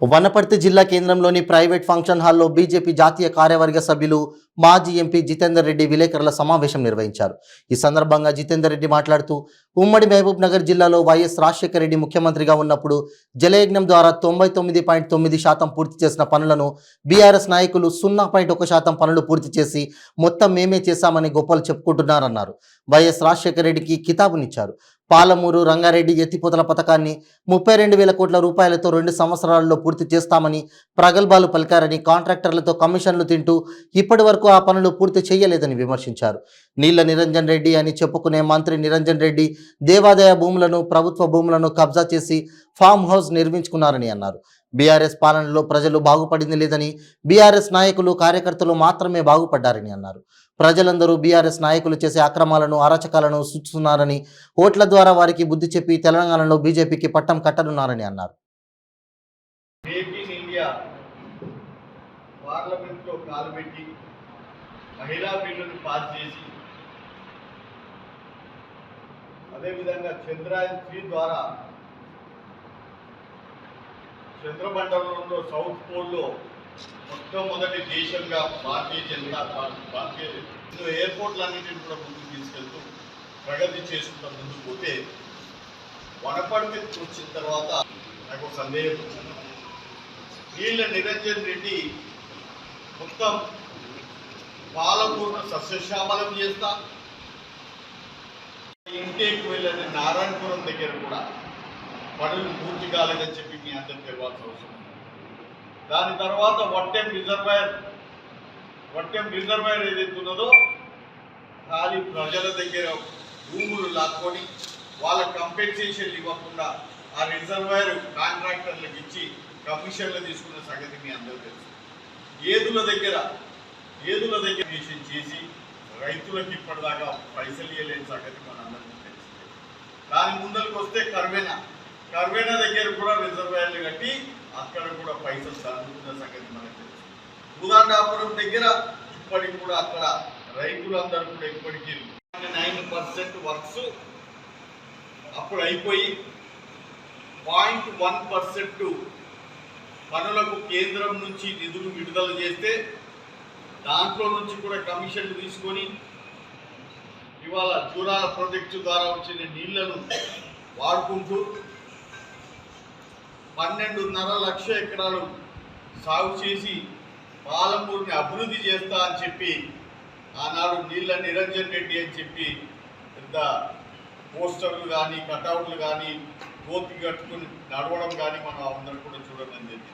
వనపర్తి జిల్లా కేంద్రంలోని private function హాల్లో బీజేపీ జాతీయ కార్యవర్గ సభ్యులు మాజీ ఎంపీ జితేందర్ రెడ్డి విలేకరుల సమావేశం నిర్వహించారు. ఈ సందర్భంగా జితేందర్ రెడ్డి మాట్లాడుతూ ఉమ్మడి మహబూబ్ నగర్ జిల్లాలో వైఎస్ రాజశేఖర రెడ్డి ముఖ్యమంత్రిగా ఉన్నప్పుడు జలయజ్ఞం ద్వారా 99.9% పూర్తి చేసిన పనులను బీఆర్ఎస్ నాయకులు 0.1% పనులు పూర్తి చేసి మొత్తం మేమే చేశామని గొప్పలు చెప్పుకుంటున్నారన్నారు. వైఎస్ రాజశేఖర రెడ్డికి కితాబునిచ్చారు. పాలమూరు రంగారెడ్డి ఎత్తిపోతల పథకాన్ని 32,000 కోట్ల రూపాయలతో 2 సంవత్సరాల్లో పూర్తి చేస్తామని ప్రగల్భాలు పలికారని, కాంట్రాక్టర్లతో కమిషన్లు తింటూ ఇప్పటి వరకు ఆ పనులు పూర్తి చేయలేదని విమర్శించారు. నీళ్ల నిరంజన్ రెడ్డి అని చెప్పుకునే మంత్రి నిరంజన్ రెడ్డి దేవాదాయ భూములను, ప్రభుత్వ భూములను కబ్జా చేసి ఫామ్ హౌస్ నిర్మించుకున్నారని అన్నారు. బీఆర్ఎస్ పాలనలో ప్రజలు బాగుపడింది లేదని, బీఆర్ఎస్ నాయకులు కార్యకర్తలు మాత్రమే బాగుపడ్డారని అన్నారు. ప్రజలందరూ బీఆర్ఎస్ నాయకులు చేసే అక్రమాలను, అరాచకాలను సూచిస్తున్నారని, ఓట్ల ద్వారా వారికి బుద్ధి చెప్పి తెలంగాణలో బీజేపీకి పట్టం కట్టనున్నారని అన్నారు. మేక్ ఇన్ ఇండియా పార్లమెంట్లో కాలుపెట్టి మహిళా బిల్లును పాస్ చేసి, అదేవిధంగా చంద్రయాన్-3 ద్వారా చంద్రమండలంలో సౌత్ పోల్లో మొట్టమొదటి దేశంగా భారతీయ జనతా పార్టీ ఎయిర్పోర్ట్లన్నింటినీ కూడా ముందుకు తీసుకెళ్తూ ప్రగతి చేసుకుంటూ ముందుకు పోతే, వనపర్తి వచ్చిన తర్వాత నాకు ఒక సందేహం వచ్చింది. నీళ్ల నిరంజన్ రెడ్డి మొత్తం పాలమూరును సస్యశ్యామలం చేస్తా, ఇంటేకి వెళ్ళని నారాయణపురం దగ్గర కూడా పనులు పూర్తి కాలేదని చెప్పి మీ అందరికి తెలవాల్సిన అవసరం. దాని తర్వాత వట్టెం రిజర్వాయర్ ఏదైతే ఉన్నదో ఖాళీ ప్రజల దగ్గర భూములు లాక్కొని వాళ్ళ కంపెన్సేషన్ ఇవ్వకుండా ఆ రిజర్వాయర్ కాంట్రాక్టర్లకు ఇచ్చి కమిషన్లు తీసుకున్న సంగతి మీ అందరూ తెలుసు. ఏదుల దగ్గర చేసి రైతులకు ఇప్పటిదాకా పైసలు ఇవ్వలేని సంగతి మన అందరికీ తెలుసు. దాని ముందరికి వస్తే కర్వేనా దగ్గర కూడా రిజర్వాయర్లు కట్టి అక్కడ కూడా పైసలు అందుకున్న సంగతి మనకు తెలుసు. ఉదాండాపురం దగ్గర ఇప్పటికి కూడా అక్కడ రైతులందరూ కూడా ఇప్పటికీ 9% వర్క్స్ అప్పుడు అయిపోయి 0.1% పనులకు కేంద్రం నుంచి నిధులు విడుదల చేస్తే దాంట్లో నుంచి కూడా కమిషన్లు తీసుకొని ఇవాళ జూరాల ప్రాజెక్టు ద్వారా వచ్చిన నీళ్లను వాడుకుంటూ 12.5 లక్షల ఎకరాలు సాగు చేసి పాలమూరుని అభివృద్ధి చేస్తా అని చెప్పి ఆనాడు నీళ్ల నిరంజన్ రెడ్డి అని చెప్పి పెద్ద పోస్టర్లు కానీ, కటౌట్లు కానీ, గోపి కట్టుకుని నడవడం కానీ మనం అందరూ కూడా చూడడం జరిగింది.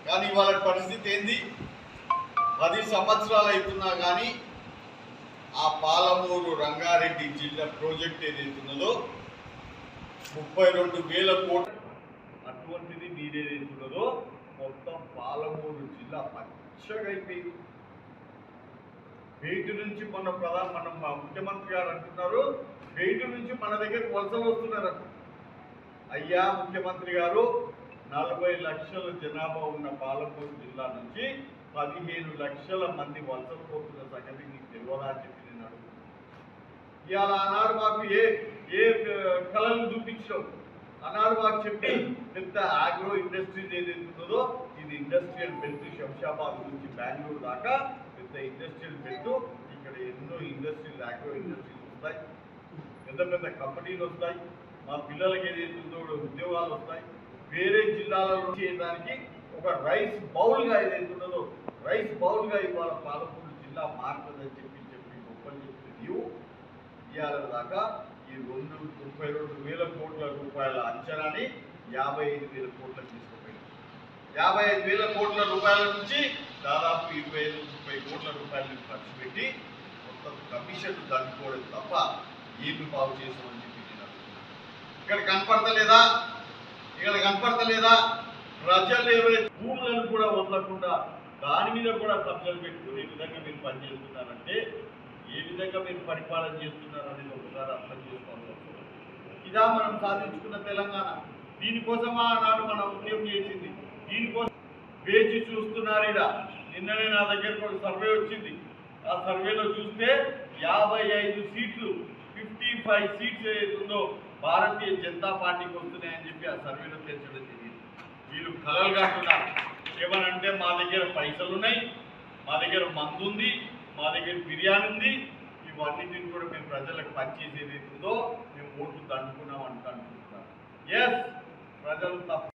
కానీ వాళ్ళ పరిస్థితి ఏంది? 10 సంవత్సరాలు అవుతున్నా కానీ ఆ పాలమూరు రంగారెడ్డి జిల్లా ప్రాజెక్ట్ ఏదైతే ఉన్నదో 32,000 కోట్లు, అటువంటిది నీరేదైతే ఉన్నదో మొత్తం పాలమూరు జిల్లా పచ్చగా అయిపోయింది. బయట నుంచి మన ముఖ్యమంత్రి గారు అంటున్నారు, బయట నుంచి మన దగ్గరకు వలసలు వస్తున్నారు. అయ్యా ముఖ్యమంత్రి గారు, 40 లక్షల జనాభా ఉన్న పాలమూరు జిల్లా నుంచి 15 లక్షల మంది వలసలు పోతున్న సంగతి నీకు తెలియదా అని చెప్పి నేను అడుగుతున్నాను. ఇవాళ ఆనాడు మాకు ఏ కళలు చూపించడం, ఆనాడు మాకు చెప్పి పెద్ద ఆగ్రో ఇండస్ట్రీస్ ఏదైతే ఉన్నదో ఇది ఇండస్ట్రియల్ బెల్ట్, శంషాబాద్ నుంచి బెంగళూరు దాకా పెద్ద ఇండస్ట్రియల్ బెల్ట్. ఇక్కడ ఎన్నో ఆగ్రో ఇండస్ట్రీస్ వస్తాయి, పెద్ద పెద్ద కంపెనీలు వస్తాయి, మా పిల్లలకి ఏదైతే ఉందో ఉద్యోగాలు వస్తాయి. వేరే జిల్లాలలో చేయడానికి ఒక రైస్ బౌల్గా ఏదైతే ఉన్నదో రైస్ బౌల్గా ఇవాళ పాలమూరు జిల్లా మారుతుందని చెప్పి గొప్పని చెప్పి నీవు ఇవాళ దాకా ఈ 32,000 కోట్ల రూపాయల అంచనాని 55,000 కోట్లకు తీసుకుపోయింది. 55,000 కోట్ల రూపాయల నుంచి దాదాపు 25-30 కోట్ల రూపాయలు ఖర్చు పెట్టి మొత్తం కమిషన్లు దండుకోవడం తప్ప ఏమి బాగు చేసామని చెప్పి నేను అనుకుంటున్నాను. ఇక్కడ కనపడతలేదా? ప్రజలు ఎవరైతే భూములను కూడా వదలకుండా దాని మీద కూడా కబ్జాలు పెట్టుకునే విధంగా మీరు పనిచేస్తున్నారంటే ఏ విధంగా మీరు పరిపాలన చేస్తున్నారనేది ఒకసారి అర్థం చేసుకోవాలి. ఇదా మనం సాధించుకున్న తెలంగాణ? దీనికోసమా నాడు మనం ఉద్యమం చేసింది? దీనికోసం వేచి చూస్తున్నారు. నిన్ననే నా దగ్గరకు ఒక సర్వే వచ్చింది. ఆ సర్వేలో చూస్తే 55 సీట్లు, 55 సీట్స్ ఏదైతుందో భారతీయ జనతా పార్టీకి వస్తున్నాయని చెప్పి ఆ సర్వేలో తేల్చడం జరిగింది. వీళ్ళు కలలు కంటున్నారు. ఏమనంటే మా దగ్గర పైసలు ఉన్నాయి, మా దగ్గర మందు ఉంది, మా దగ్గర బిర్యానీ ఉంది, ఇవన్నిటిని కూడా మేము ప్రజలకు పనిచేసేది ఉందో మేము ఓట్లు దండుకున్నాం అంటున్నారు. ఎస్, ప్రజలు తప్ప